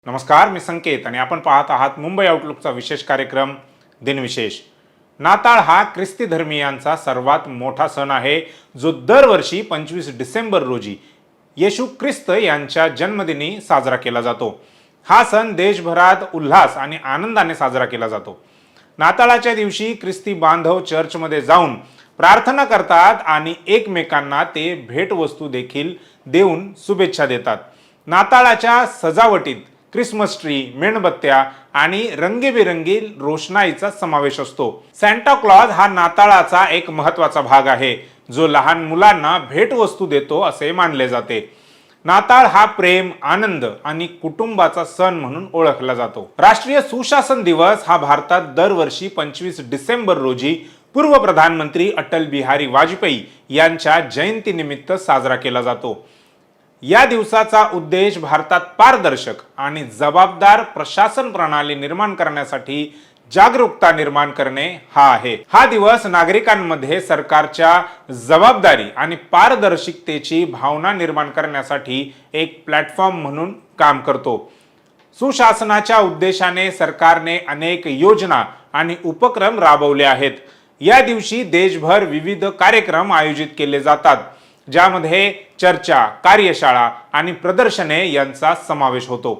नमस्कार, मी संकेत आणि आपण पाहत आहात मुंबई आउटलुकचा विशेष कार्यक्रम दिनविशेष। नाताळ हा ख्रिस्ती धर्मीयांचा सर्वात मोठा सण आहे, जो दरवर्षी 25 डिसेंबर रोजी येशू ख्रिस्त यांच्या जन्मदिनी साजरा केला जातो। हा सण देशभरात उल्हास आणि आनंदाने साजरा केला जातो। नाताळाच्या दिवशी ख्रिस्ती बांधव चर्चमध्ये जाऊन प्रार्थना करतात आणि एकमेकांना ते भेटवस्तू देखील देऊन शुभेच्छा देतात। नाताळाच्या सजावटीत क्रिसमस ट्री, मेणबत्त्या आणि रंगीबेरंगी रोषणाईचा समावेश असतो। सॅन्टा क्लॉज हा नाताळाचा एक महत्त्वाचा भाग आहे, जो लहान मुलांना भेटवस्तू देतो असे मानले जाते। नाताळ हा प्रेम, आनंद आणि कुटुंबाचा सण म्हणून ओळखला जातो। राष्ट्रीय सुशासन दिवस हा भारतात दरवर्षी 25 डिसेंबर रोजी पूर्व प्रधानमंत्री अटल बिहारी वाजपेयी यांच्या जयंतीनिमित्त साजरा केला जातो। या दिवसाचा उद्देश भारतात पारदर्शक आणि जबाबदार प्रशासन प्रणाली निर्माण करण्यासाठी जागरूकता निर्माण करणे हा आहे। हा दिवस नागरिकांमध्ये सरकारच्या जबाबदारी आणि पारदर्शकतेची भावना निर्माण करण्यासाठी एक प्लॅटफॉर्म म्हणून काम करतो। सुशासनाच्या उद्देशाने सरकारने अनेक योजना आणि उपक्रम राबवले आहेत। या दिवशी देशभर विविध कार्यक्रम आयोजित केले जातात, ज्यामध्ये चर्चा, कार्यशाळा आणि प्रदर्शने यांचा समावेश होतो।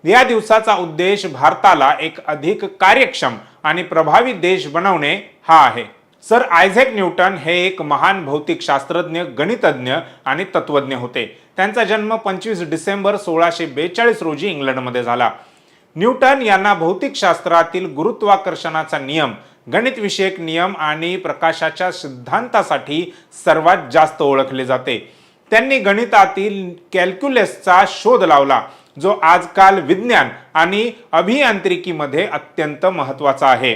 या दिवसाचा उद्देश भारताला एक अधिक कार्यक्षम आणि प्रभावी देश बनवणे हा आहे। सर आयझॅक न्यूटन हे एक महान भौतिक शास्त्रज्ञ, गणितज्ञ आणि तत्वज्ञ होते। त्यांचा जन्म 25 डिसेंबर 1642 रोजी इंग्लंडमध्ये झाला। न्यूटन यांना भौतिकशास्त्रातील गुरुत्वाकर्षणाचा नियम, गणित विषयक नियम आणि प्रकाशाच्या सिद्धांतासाठी सर्वात जास्त ओळखले जाते। त्यांनी गणितातील कॅल्क्युलसचा शोध लावला, जो आजकाल विज्ञान आणि अभियांत्रिकीमध्ये अत्यंत महत्त्वाचा आहे।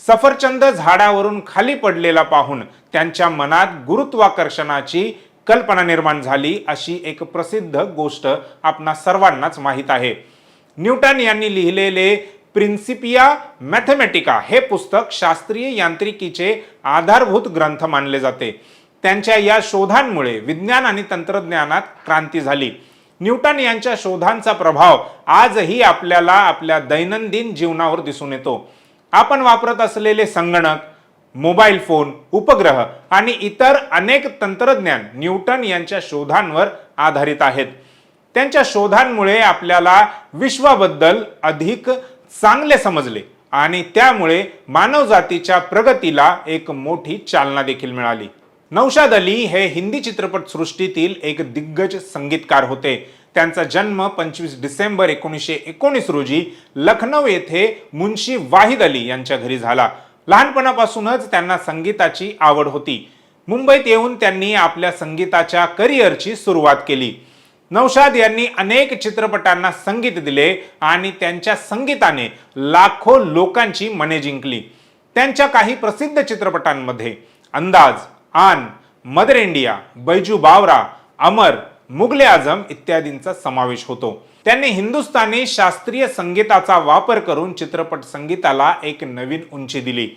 सफरचंद झाडावरून खाली पडलेला पाहून त्यांच्या मनात गुरुत्वाकर्षणाची कल्पना निर्माण झाली, अशी एक प्रसिद्ध गोष्ट आपणा सर्वांनाच माहीत आहे। न्यूटन यांनी लिहिलेले प्रिन्सिपिया मॅथेमॅटिका हे पुस्तक शास्त्रीय यांत्रिकीचे आधारभूत ग्रंथ मानले जाते। त्यांच्या या शोधांमुळे विज्ञान आणि तंत्रज्ञानात क्रांती झाली। न्यूटन यांच्या शोधांचा प्रभाव आजही आपल्याला आपल्या दैनंदिन जीवनावर दिसून येतो। आपण वापरत असलेले संगणक, मोबाईल फोन, उपग्रह आणि इतर अनेक तंत्रज्ञान न्यूटन यांच्या शोधांवर आधारित आहेत। त्यांच्या शोधांमुळे आपल्याला विश्वाबद्दल अधिक चांगले समजले आणि त्यामुळे मानवजातीच्या प्रगतीला एक मोठी चालना देखील मिळाली। नौशाद अली हे हिंदी चित्रपट सृष्टीतील एक दिग्गज संगीतकार होते। त्यांचा जन्म 25 डिसेंबर 1919 रोजी लखनौ येथे मुन्शी वाहिद अली यांच्या घरी झाला। लहानपणापासूनच त्यांना संगीताची आवड होती। मुंबईत येऊन त्यांनी आपल्या संगीताच्या करिअरची सुरुवात केली। नौशाद यांनी अनेक चित्रपटांना संगीत दिले आणि त्यांच्या संगीताने लाखो लोकांची मने जिंकली। त्यांच्या काही प्रसिद्ध चित्रपटांमध्ये अंदाज, आन, मदर इंडिया, बैजू बावरा, अमर, मुगले आझम इत्यादींचा समावेश होतो। त्यांनी हिंदुस्थानी शास्त्रीय संगीताचा वापर करून चित्रपट संगीताला एक नवीन उंची दिली।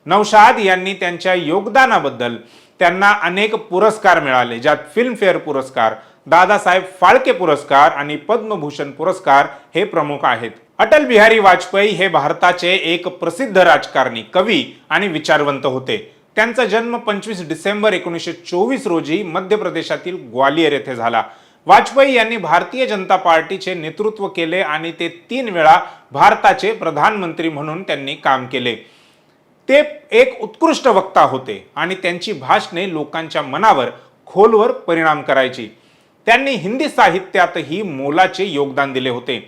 नौशाद यांनी त्यांच्या योगदानाबद्दल त्यांना अनेक पुरस्कार मिळाले, ज्यात फिल्मफेअर पुरस्कार, दादासाहेब फाळके पुरस्कार आणि पद्मभूषण पुरस्कार हे प्रमुख आहेत। अटल बिहारी वाजपेयी हे भारताचे एक प्रसिद्ध राजकारणी, कवी आणि विचारवंत होते। त्यांचा जन्म 25 डिसेंबर 1924 रोजी मध्य प्रदेशातील ग्वालियर येथे झाला। वाजपेयी यांनी भारतीय जनता पार्टीचे नेतृत्व केले आणि ते 3 वेळा भारताचे प्रधानमंत्री म्हणून त्यांनी काम केले। ते एक उत्कृष्ट वक्ता होते आणि त्यांची भाषणे लोकांच्या मनावर खोलवर परिणाम करायची। त्यांनी हिंदी साहित्यातही मोलाचे योगदान दिले होते।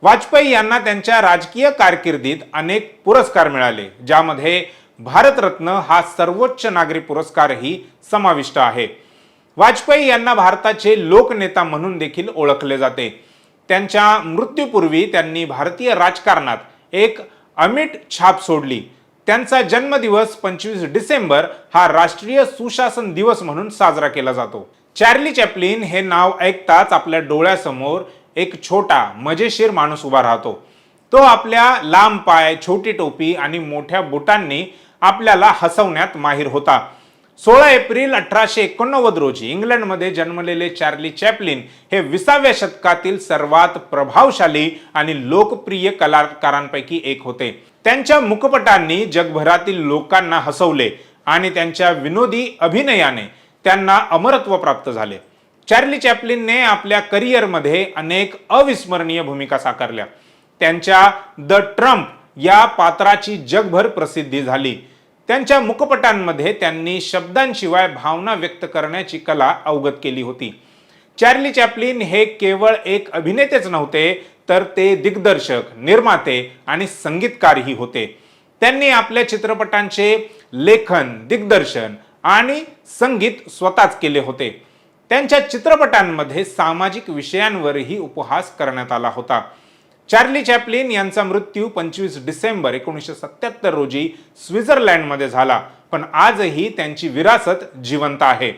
वाजपेयी यांना त्यांच्या राजकीय कारकिर्दीत अनेक पुरस्कार मिळाले, ज्यामध्ये भारतरत्न हा सर्वोच्च नागरी पुरस्कारही समाविष्ट आहे। वाजपेयी यांना भारताचे लोकनेता म्हणून देखील ओळखले जाते। त्यांच्या मृत्यूपूर्वी त्यांनी भारतीय राजकारणात एक अमिट छाप सोडली। त्यांचा जन्मदिवस 25 डिसेंबर हा राष्ट्रीय सुशासन दिवस म्हणून साजरा केला जातो। चार्ली चॅप्लिन हे नाव ऐकताच आपल्या डोळ्यासमोर एक छोटा मजेशीर माणूस उभा राहतो। तो आपल्या लांब पाय, छोटी टोपी आणि मोठ्या बुटांनी आपल्याला हसवण्यात माहिर होता। 16 एप्रिल 1889 रोजी इंग्लंडमध्ये जन्मलेले चार्ली चॅप्लिन हे 20व्या शतकातील सर्वात प्रभावशाली आणि लोकप्रिय कलाकारांपैकी एक होते. त्यांच्या मुखपटांनी जगभरातील लोकांना हसवले आणि त्यांच्या विनोदी अभिनयाने त्यांना अमरत्व प्राप्त झाले. चार्ली चॅप्लिनने आपल्या करिअरमध्ये अनेक अविस्मरणीय भूमिका साकारल्या. त्यांच्या द ट्रम्प या पात्राची जगभर प्रसिद्धी झाली. त्यांच्या मुखपटांमध्ये त्यांनी शब्दांशिवाय भावना व्यक्त करण्याची कला अवगत केली होती. चार्ली चॅप्लिन हे केवळ एक अभिनेतेच नव्हते, तर ते दिग्दर्शक, निर्माते आणि संगीतकारही होते. त्यांनी आपल्या चित्रपटांचे लेखन, दिग्दर्शन आणि संगीत स्वतःच केले होते. त्यांच्या चित्रपटांमध्ये सामाजिक विषयांवरही उपहास करण्यात आला होता. चार्ली चॅप्लिन यांचा मृत्यू 25 डिसेंबर 1977 रोजी स्वित्झर्लंडमध्ये झाला, पण आजही त्यांची विरासत जिवंत आहे.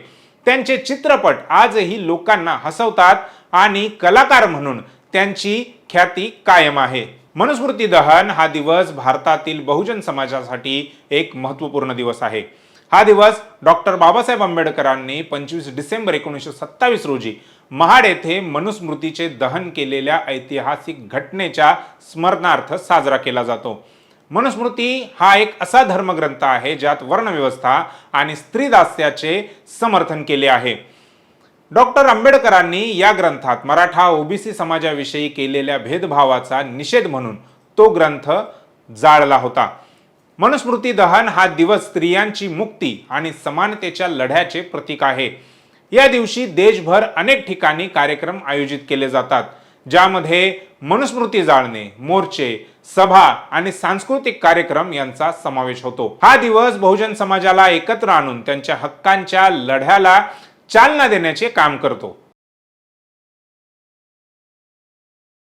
त्यांचे चित्रपट आजही लोकांना हसवतात आणि कलाकार म्हणून त्यांची ख्याती कायम आहे. मनुस्मृती दहन हा दिवस भारतातील बहुजन समाजासाठी एक महत्त्वपूर्ण दिवस आहे. हा दिवस डॉक्टर बाबासाहेब आंबेडकरांनी 25 डिसेंबर 1927 रोजी महाड येथे मनुस्मृतीचे दहन केलेल्या ऐतिहासिक घटनेच्या स्मरणार्थ साजरा केला जातो. मनुस्मृती हा एक असा धर्मग्रंथ आहे ज्यात वर्णव्यवस्था आणि स्त्रीदास्याचे समर्थन केले आहे. डॉक्टर आंबेडकरांनी या ग्रंथात मराठा ओबीसी समाजाविषयी केलेल्या भेदभावाचा निषेध म्हणून तो ग्रंथ जाळला होता. मनुस्मृती दहन हा दिवस स्त्रियांची मुक्ती आणि समानतेच्या लढ्याचे प्रतीक आहे. या दिवशी देशभर अनेक ठिकाणी कार्यक्रम आयोजित केले जातात, ज्यामध्ये मनुस्मृती जाळणे, मोर्चे, सभा आणि सांस्कृतिक कार्यक्रम यांचा समावेश होतो. हा दिवस बहुजन समाजाला एकत्र आणून त्यांच्या हक्कांच्या लढ्याला चालना देण्याचे काम करतो.